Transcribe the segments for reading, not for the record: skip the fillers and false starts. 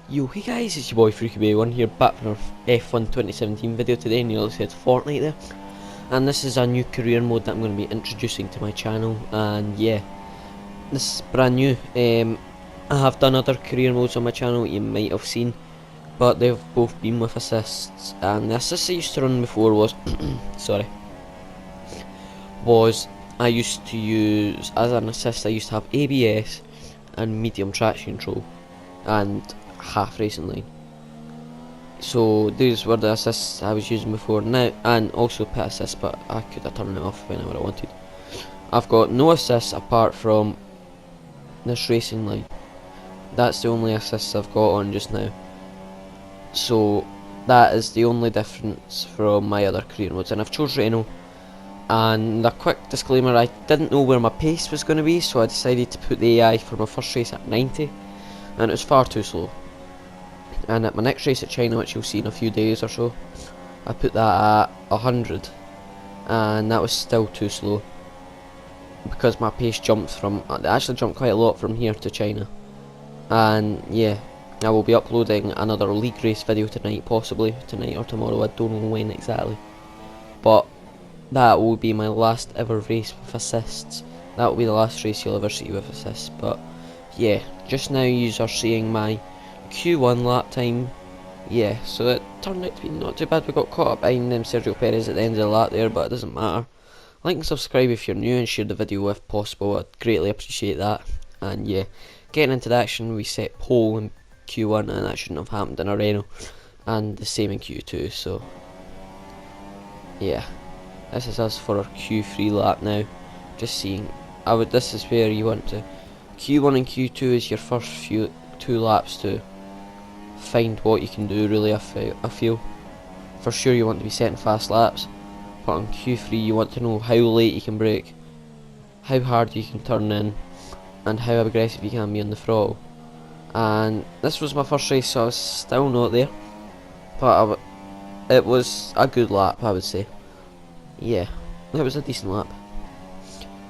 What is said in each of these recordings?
Yo, hey guys, it's your boy FreakyBay1 here, back from our F1 2017 video today. Nearly said Fortnite there. And this is a new career mode that I'm going to be introducing to my channel. And yeah, this is brand new. I have done other career modes on my channel you might have seen, but they've both been with assists. And the assists I used to run before was, I used to use, as an assist I used to have ABS and medium traction control and half racing line. So these were the assists I was using before now, and also pit assist, but I could have turned it off whenever I wanted. I've got no assists apart from this racing line. That's the only assists I've got on just now. So that is the only difference from my other career modes, and I've chose Renault. And a quick disclaimer, I didn't know where my pace was going to be, so I decided to put the AI for my first race at 90, and it was far too slow. And at my next race at China, which you'll see in a few days or so, I put that at 100, and that was still too slow because my pace jumped from, it actually jumped quite a lot from here to China. And yeah, I will be uploading another league race video tonight, possibly tonight or tomorrow, I don't know when exactly, but that will be my last ever race with assists. That will be the last race you'll ever see with assists. But yeah, just now you are seeing my Q1 lap time. Yeah, so it turned out to be not too bad. We got caught up behind Sergio Perez at the end of the lap there, but it doesn't matter. Like and subscribe if you're new, and share the video if possible, I'd greatly appreciate that. And yeah, getting into the action, we set pole in Q1, and that shouldn't have happened in a Renault, and the same in Q2, so yeah. This is us for our Q3 lap now. Just seeing, this is where you want to, Q1 and Q2 is your first two laps to find what you can do really. I feel for sure you want to be setting fast laps, but on Q3 you want to know how late you can brake, how hard you can turn in, and how aggressive you can be on the throttle. And this was my first race, so I was still not there, but it was a good lap, I would say. Yeah, it was a decent lap.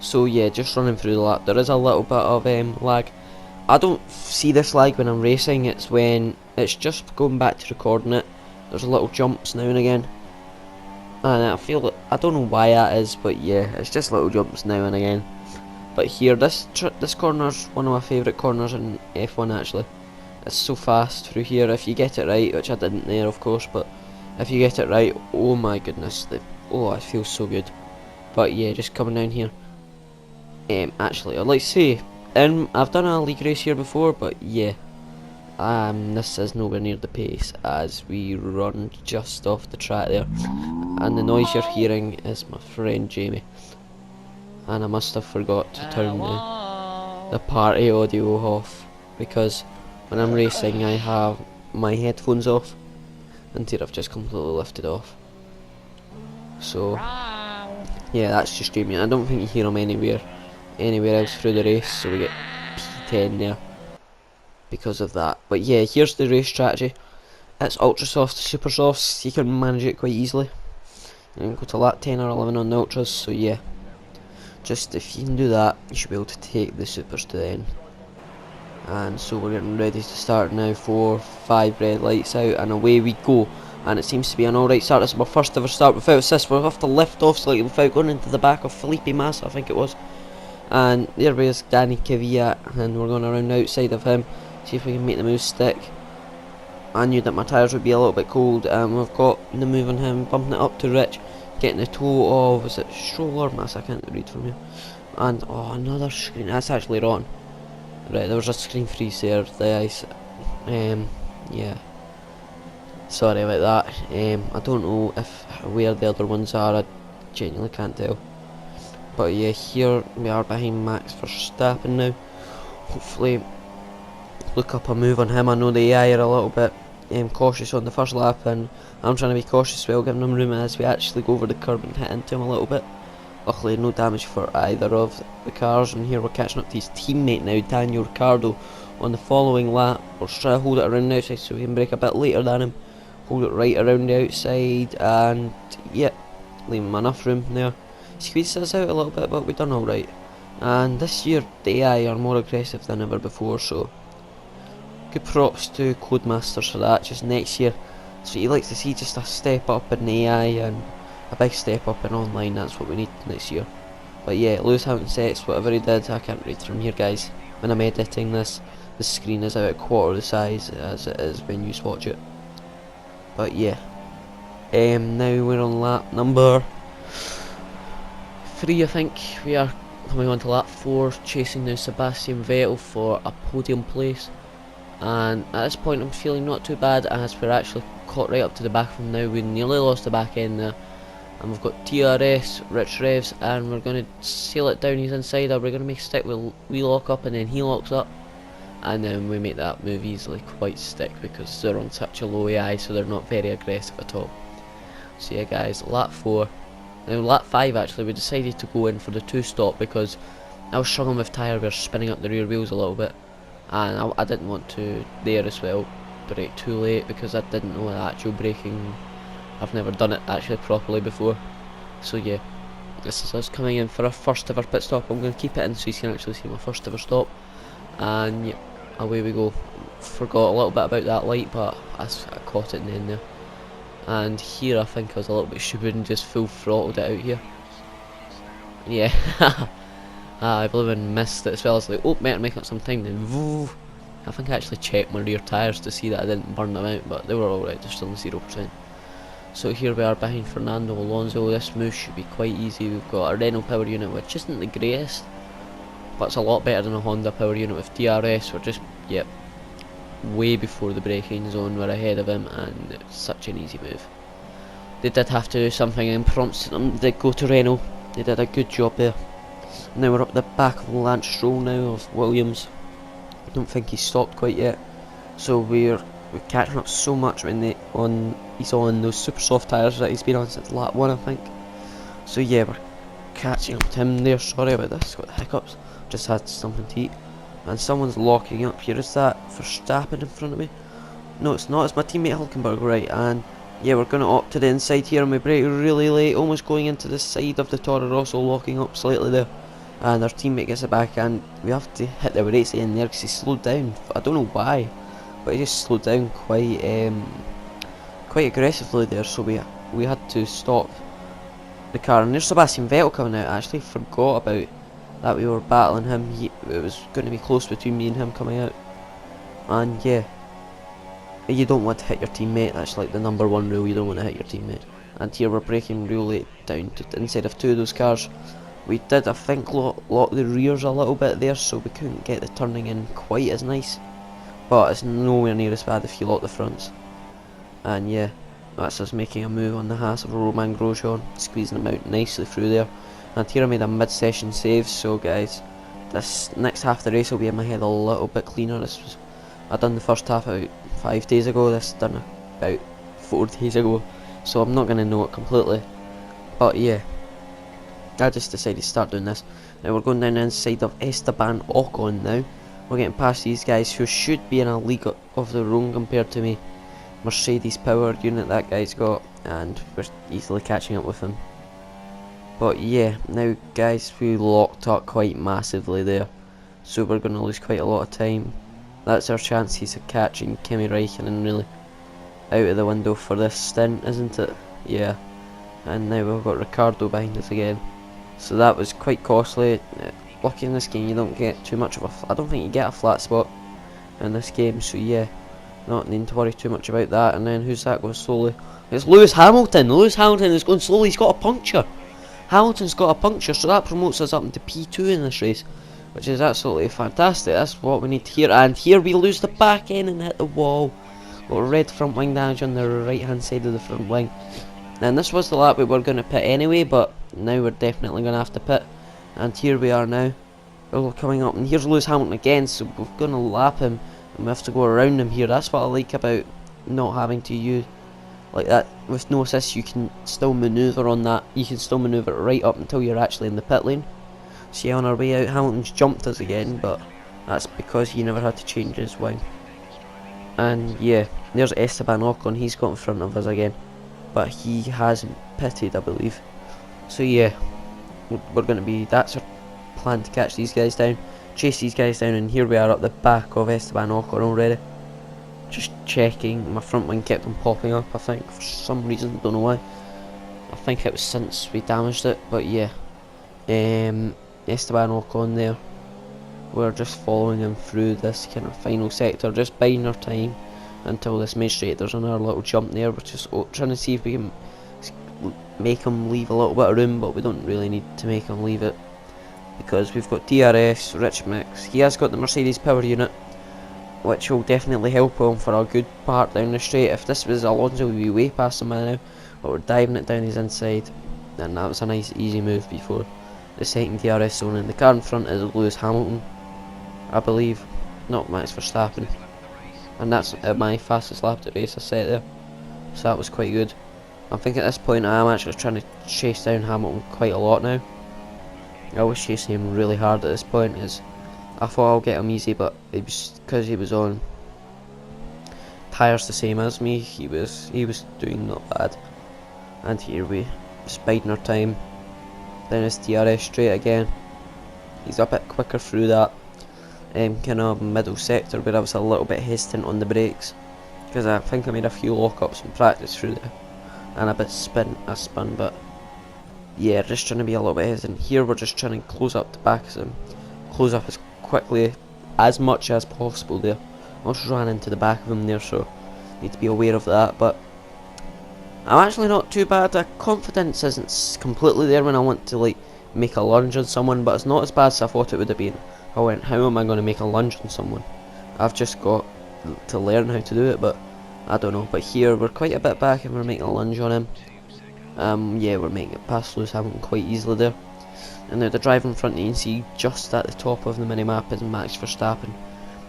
So yeah, just running through the lap, there is a little bit of lag. I don't see this lag when I'm racing, it's when it's just going back to recording it. There's little jumps now and again, and I feel that, I don't know why that is, but yeah, it's just little jumps now and again. But here, this corner's one of my favourite corners in F1 actually. It's so fast through here if you get it right, which I didn't there of course, but if you get it right, oh my goodness, oh, it feels so good. But yeah, just coming down here. Actually, I'd like to say, I've done a league race here before, but yeah, this is nowhere near the pace as we run just off the track there. And the noise you're hearing is my friend Jamie. And I must have forgot to turn the party audio off, because when I'm racing I have my headphones off, and here I've just completely lifted off. So yeah, that's just Jamie. I don't think you hear him anywhere else through the race, so we get P10 there because of that. But yeah, here's the race strategy. It's ultra soft to super softs, you can manage it quite easily. You can go to lap 10 or 11 on the ultras, so yeah, just if you can do that, you should be able to take the supers to the end. And so we're getting ready to start now. 4, 5 red lights out, and away we go. And it seems to be an alright start. This is my first ever start without assist. We'll have to lift off slightly without going into the back of Felipe Massa, I think it was. And there is Danny Kvyat, and we're going around the outside of him, see if we can make the move stick. I knew that my tyres would be a little bit cold, and we've got the move on him, bumping it up to Rich, getting the toe of, was it Stroll or Massa? I can't read from here. And oh, another screen, that's actually wrong. Right, there was a screen freeze there, the ice. Yeah. Sorry about that. I don't know where the other ones are, I genuinely can't tell. But yeah, here we are behind Max Verstappen now. Hopefully look up a move on him. I know the AI are a little bit cautious on the first lap, and I'm trying to be cautious as well, giving them room as we actually go over the curb and hit into him a little bit. Luckily no damage for either of the cars, and here we're catching up to his teammate now, Daniel Ricciardo, on the following lap. We'll try to hold it around the outside so we can break a bit later than him. Hold it right around the outside, and yeah, leave him enough room there. Squeeze us out a little bit, but we've done alright. And this year the AI are more aggressive than ever before, so good props to Codemasters for that. Just next year, so you like to see just a step up in AI and a big step up in online. That's what we need next year. But yeah, Lewis Hamilton sets, whatever he did, I can't read from here, guys. When I'm editing this, the screen is about a quarter the size as it is when you watch it. But yeah, now we're on lap number 3, I think. We are coming on to lap 4, chasing now Sebastian Vettel for a podium place. And at this point I'm feeling not too bad, as we're actually caught right up to the back of him now. We nearly lost the back end there. And we've got TRS, Rich Revs, and we're going to sail it down his inside, or we're going to make stick. We lock up and then he locks up. And then we make that move easily quite stick because they're on such a low AI, so they're not very aggressive at all. So yeah guys, lap 4. Now lap 5 actually, we decided to go in for the 2-stop because I was struggling with tyre wear, spinning up the rear wheels a little bit. And I didn't want to there as well brake too late because I didn't know the actual braking. I've never done it actually properly before. So yeah, this is us coming in for our first ever pit stop. I'm going to keep it in so you can actually see my first ever stop. And yeah, away we go. Forgot a little bit about that light, but I caught it in the end there. And here I think I was a little bit stupid and just full throttled it out here. Yeah, I believe I missed it as well. I was like, oh, better make up some time then. Woo. I think I actually checked my rear tyres to see that I didn't burn them out, but they were alright, they're still on 0%. So here we are behind Fernando Alonso. This move should be quite easy. We've got a Renault power unit, which isn't the greatest, but it's a lot better than a Honda power unit with DRS. We're just, yep, way before the braking zone. We're ahead of him, and it's such an easy move. They did have to do something and prompted them to go to Renault. They did a good job there. Now we're up the back of Lance Stroll now of Williams. I don't think he's stopped quite yet. So we're catching up so much when he's on those super soft tyres that he's been on since lap 1, I think. So yeah, we're catching up to him there. Sorry about this, got the hiccups. Just had something to eat. And someone's locking up here. Is that Verstappen in front of me? No, it's not. It's my teammate Hulkenberg, right? And yeah, we're going to opt to the inside here, and we brake really late, almost going into the side of the Toro Rosso, locking up slightly there. And our teammate gets it back, and we have to hit the brakes in there because he slowed down. I don't know why, but he just slowed down quite aggressively there. So we had to stop the car. And there's Sebastian Vettel coming out. I actually forgot about that. We were battling him. It was going to be close between me and him coming out. And yeah, you don't want to hit your teammate. That's like the #1 rule. You don't want to hit your teammate. And here we're braking real late down to the inside of 2 of those cars. We did, I think, lock the rears a little bit there, so we couldn't get the turning in quite as nice. But it's nowhere near as bad if you lock the fronts. And yeah, that's us making a move on the Haas of Romain Grosjean, squeezing him out nicely through there. And here I made a mid-session save, so guys, this next half of the race will be in my head a little bit cleaner. I done the first half about 5 days ago, this done about 4 days ago, so I'm not going to know it completely. But yeah, I just decided to start doing this. Now we're going down the inside of Esteban Ocon now. We're getting past these guys who should be in a league of their own compared to me. Mercedes power unit that guy's got, and we're easily catching up with him. But yeah, now guys, we locked up quite massively there, so we're going to lose quite a lot of time. That's our chances of catching Kimi Räikkönen really out of the window for this stint, isn't it? Yeah. And now we've got Ricardo behind us again. So that was quite costly. Lucky in this game you don't get too much of I don't think you get a flat spot in this game, so yeah, not needing to worry too much about that. And then who's that going slowly? It's Lewis Hamilton. Lewis Hamilton is going slowly. He's got a puncture. Hamilton's got a puncture, so that promotes us up into P2 in this race, which is absolutely fantastic. That's what we need here. And here we lose the back end and hit the wall. Got a red front wing damage on the right hand side of the front wing. And this was the lap we were going to pit anyway, but now we're definitely going to have to pit. And here we are now. We're coming up, and here's Lewis Hamilton again, so we're going to lap him, and we have to go around him here. That's what I like about not having to use like that. With no assist, you can still manoeuvre on that. You can still manoeuvre right up until you're actually in the pit lane. So yeah, on our way out, Hamilton's jumped us again, but that's because he never had to change his wing. And yeah, there's Esteban Ocon. He's got in front of us again, but he hasn't pitted, I believe. So yeah, we're going to be, that's our plan, to catch these guys down, chase these guys down, and here we are up the back of Esteban Ocon already. just checking. My front wing kept on popping up, I think, for some reason, don't know why. I think it was since we damaged it, but yeah. Esteban Ocon there. We're just following him through this kind of final sector, just biding our time until this main straight. There's another little jump there. We're just trying to see if we can make him leave a little bit of room, but we don't really need to make him leave it because we've got DRS, rich mix. He has got the Mercedes power unit, which will definitely help him for a good part down the straight. If this was Alonso, we'd be way past him by now, but we're diving it down his inside, and that was a nice easy move before the second DRS zone. And the car in front is Lewis Hamilton, I believe, not Max Verstappen, and that's my fastest lap at race I set there, so that was quite good. I think at this point I am actually trying to chase down Hamilton quite a lot now. I was chasing him really hard at this point, as I thought I'll get him easy, but it was because he was on tyres the same as me. He was doing not bad. And here we just biding our time. Then it's DRS straight again. He's a bit quicker through that kind of middle sector where I was a little bit hesitant on the brakes, because I think I made a few lockups in practice through there and a bit spun, but yeah, just trying to be a little bit hesitant. Here we're just trying to close up the back of him, close up as quickly as much as possible there. I almost ran into the back of him there, so need to be aware of that, but I'm actually not too bad. The confidence isn't completely there when I want to like make a lunge on someone, but it's not as bad as I thought it would have been. I went, how am I going to make a lunge on someone? I've just got to learn how to do it, but I don't know. But here we're quite a bit back and we're making a lunge on him. Yeah, we're making it past Lewis Hamilton quite easily there. And now the driver in front, you can see just at the top of the minimap is Max Verstappen.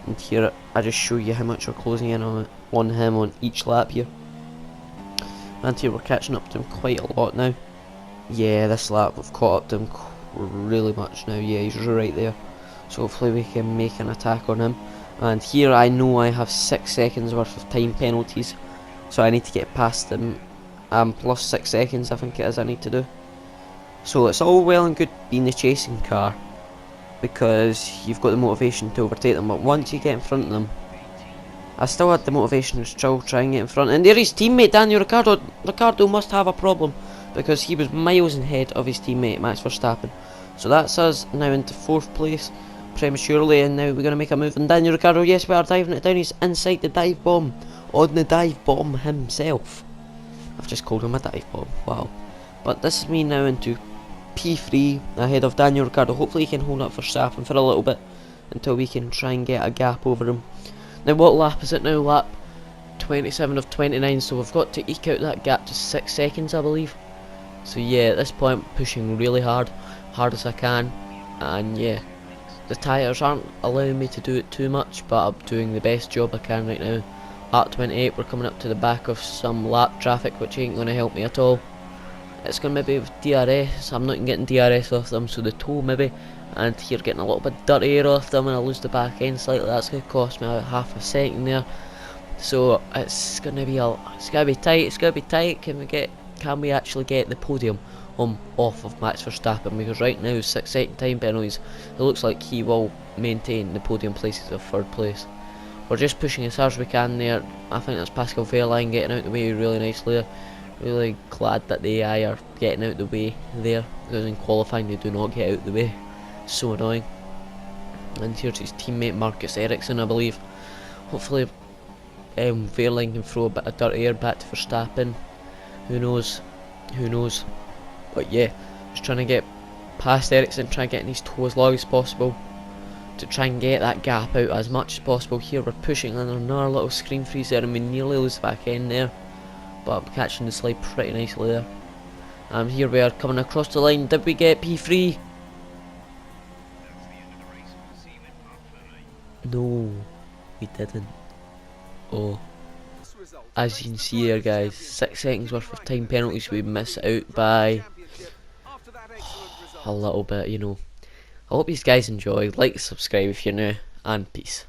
And here I just show you how much we're closing in on him on each lap here. And here we're catching up to him quite a lot now. Yeah, this lap we've caught up to him really much now. Yeah, he's right there. So hopefully we can make an attack on him. And here I know I have 6 seconds worth of time penalties, so I need to get past him. Plus 6 seconds I think it is I need to do. So it's all well and good being the chasing car, because you've got the motivation to overtake them, but once you get in front of them, I still had the motivation to still try and get in front. And there his teammate Daniel Ricciardo. Ricciardo must have a problem, because he was miles ahead of his teammate Max Verstappen. So that's us now into 4th place prematurely, and now we're going to make a move. And Daniel Ricciardo, yes, we are diving it down. He's inside the dive bomb, on the dive bomb himself. I've just called him a dive bomb, wow. But this is me now into P3 ahead of Daniel Ricciardo. Hopefully he can hold up for Verstappen for a little bit until we can try and get a gap over him. Now what lap is it now? Lap 27 of 29, so we've got to eke out that gap to 6 seconds I believe. So yeah, at this point pushing really hard as I can, and yeah, the tyres aren't allowing me to do it too much, but I'm doing the best job I can right now. Lap 28, we're coming up to the back of some lap traffic, which ain't going to help me at all. It's going to maybe with DRS, I'm not getting DRS off them, so the toe maybe, and here getting a little bit dirtier off them, and I lose the back end slightly. That's going to cost me about half a second there. So it's going to be tight. It's going to be tight. Can we actually get the podium off of Max Verstappen? Because right now 6 second time penalties, it looks like he will maintain the podium places of 3rd place. We're just pushing as hard as we can there. I think that's Pascal Wehrlein getting out the way really nicely there. Really glad that the AI are getting out the way there, because in qualifying they do not get out the way. So annoying. And here's his teammate Marcus Ericsson, I believe. Hopefully Wehrlein can throw a bit of dirty air back to Verstappen. Who knows? But yeah, just trying to get past Ericsson, trying to get in his toe as long as possible to try and get that gap out as much as possible. Here we're pushing under another little screen freeze there, and we nearly lose the back end there, but I'm catching the slide pretty nicely there. And here we are coming across the line. Did we get P3? No, we didn't. Oh. As you can see here guys, 6 seconds worth of time penalties, we miss out by a little bit, you know. I hope you guys enjoy. Like, subscribe if you're new, and peace.